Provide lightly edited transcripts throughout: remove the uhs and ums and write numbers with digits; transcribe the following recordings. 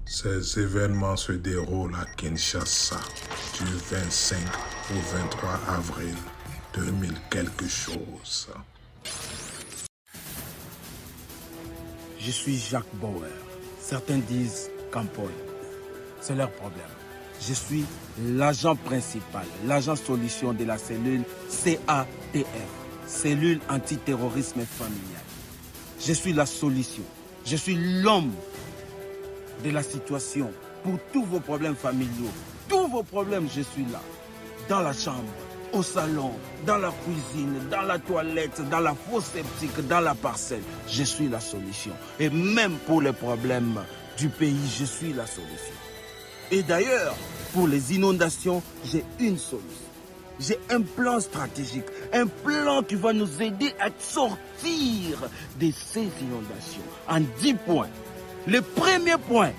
Ces événements se déroulent à Kinshasa du 25 au 23 avril 2000 quelque chose. Je suis Jacques Bauer. Certains disent Campoy. C'est leur problème. Je suis l'agent principal, l'agent solution de la cellule CATF, cellule antiterrorisme familial. Je suis la solution. Je suis l'homme de la situation pour tous vos problèmes familiaux. Tous vos problèmes, je suis là. Dans la chambre, au salon, dans la cuisine, dans la toilette, dans la fosse septique, dans la parcelle. Je suis la solution. Et même pour les problèmes du pays, je suis la solution. Et d'ailleurs, pour les inondations, j'ai une solution. J'ai un plan stratégique, un plan qui va nous aider à sortir de ces inondations en 10 points. Le premier point.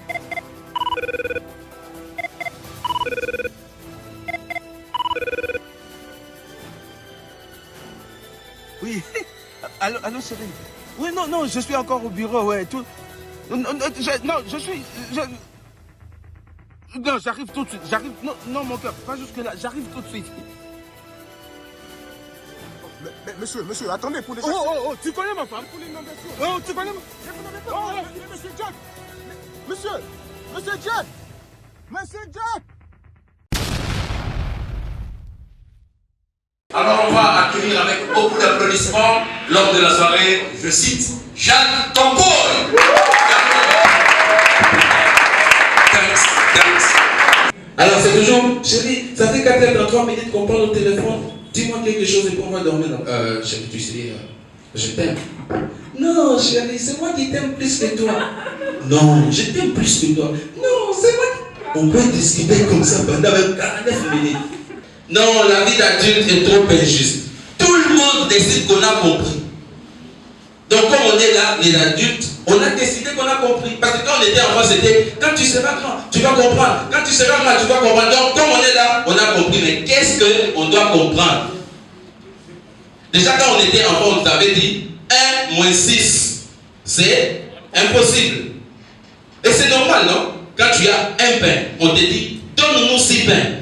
Oui, allô chérie. Oui, non, je suis encore au bureau, ouais. Tout... Non, j'arrive tout de suite. J'arrive. Non, mon cœur, pas jusque-là. J'arrive tout de suite. Mais monsieur, attendez pour les... Oh, tu connais ma femme? Pour l'inondation. Oh, tu connais ma... Monsieur Jack. Monsieur Jack. Monsieur Jack. Alors on va accueillir avec beaucoup d'applaudissements lors de la soirée, je cite, Jacques Campoy. Thanks. Alors c'est toujours, chérie, ça fait 4h33 minutes qu'on parle au téléphone. Dis-moi quelque chose et pour moi dormir. Chérie, tu sais, je t'aime. Non, chérie, c'est moi qui t'aime plus que toi. Non, je t'aime plus que toi. Non, c'est moi qui... On peut discuter comme ça pendant 49 minutes. Non, la vie d'adulte est trop injuste. Tout le monde décide qu'on a compris. Donc comme on est là, les adultes, on a décidé qu'on a compris. Parce que quand on était enfant, c'était quand tu seras grand, tu vas comprendre. Quand tu seras grand, tu vas comprendre. Donc comme on est là, on a compris. Mais qu'est-ce qu'on doit comprendre? Déjà quand on était enfant, on nous avait dit 1 moins 6, c'est impossible. Et c'est normal, non? Quand tu as un pain, on te dit donne-nous 6 pains.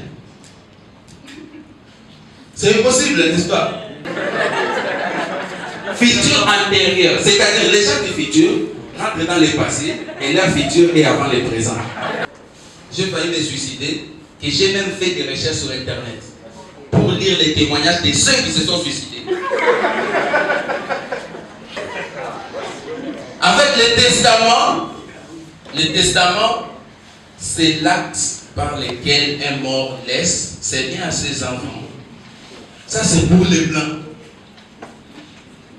C'est impossible, n'est-ce pas? Futur antérieur, c'est-à-dire les gens du futur rentrent dans le passé et leur futur est avant le présent. J'ai failli me suicider et j'ai même fait des recherches sur internet pour lire les témoignages de ceux qui se sont suicidés. En fait, le testament, c'est l'acte par lequel un mort laisse ses biens à ses enfants. Ça, c'est pour les blancs.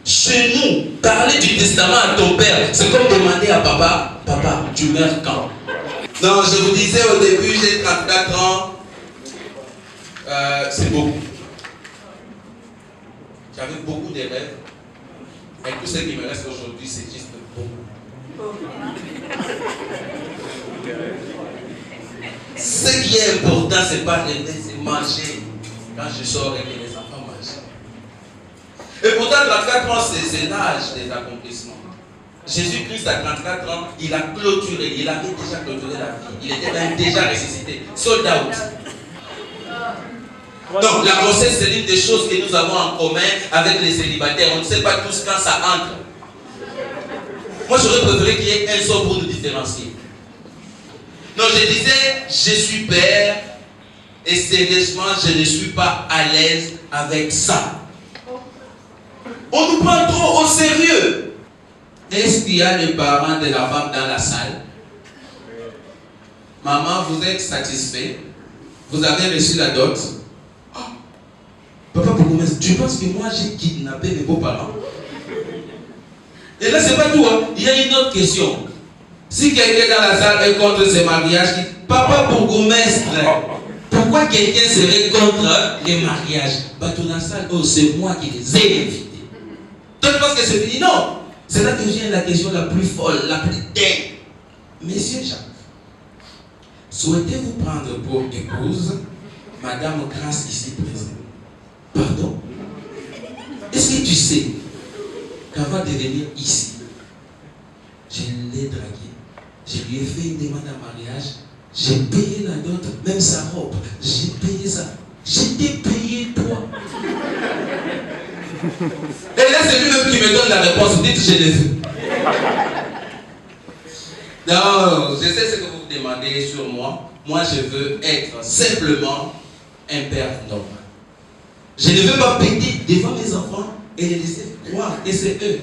Chez nous, parler du testament à ton père, c'est comme demander à papa, papa, tu meurs quand? Non, je vous disais au début, j'ai 34 ans. C'est beaucoup. J'avais beaucoup de rêves. Et tout ce qui me reste aujourd'hui, c'est juste beaucoup. Ce qui est important, c'est pas rêver, c'est manger. Quand je sors et que les enfants mangent. Et pourtant, 34 ans, c'est l'âge des accomplissements. Jésus-Christ, à 34 ans, il a clôturé, il avait déjà clôturé la vie. Il était même déjà ressuscité. Sold out. Donc, la grossesse, c'est l'une des choses que nous avons en commun avec les célibataires. On ne sait pas tous quand ça entre. Moi, j'aurais préféré qu'il y ait un seul pour nous différencier. Non, je disais, je suis père. Et sérieusement, je ne suis pas à l'aise avec ça. On nous prend trop au sérieux. Est-ce qu'il y a les parents de la femme dans la salle? Maman, vous êtes satisfait? Vous avez reçu la dot? Oh. Papa, tu penses que moi j'ai kidnappé mes beaux-parents? Et là, c'est pas tout. Hein. Il y a une autre question. Si quelqu'un dans la salle est contre ce mariage, papa bourgmestre, pourquoi quelqu'un serait contre les mariages? Oh, c'est moi qui les ai invités. Toi, tu penses que c'est fini? Non. C'est là que vient la question la plus folle, la plus dingue. Monsieur Jacques, souhaitez-vous prendre pour épouse Madame Grace ici présente? Pardon? Est-ce que tu sais qu'avant de venir ici, je l'ai draguée? Je lui ai fait une demande en mariage. J'ai payé la dot, même sa robe. J'ai payé ça. J'ai payé toi. Et là, c'est lui-même qui me donne la réponse. Dites, je l'ai vu. Non, je sais ce que vous demandez sur moi. Moi, je veux être simplement un père normal. Je ne veux pas péter devant mes enfants et les laisser croire que c'est eux.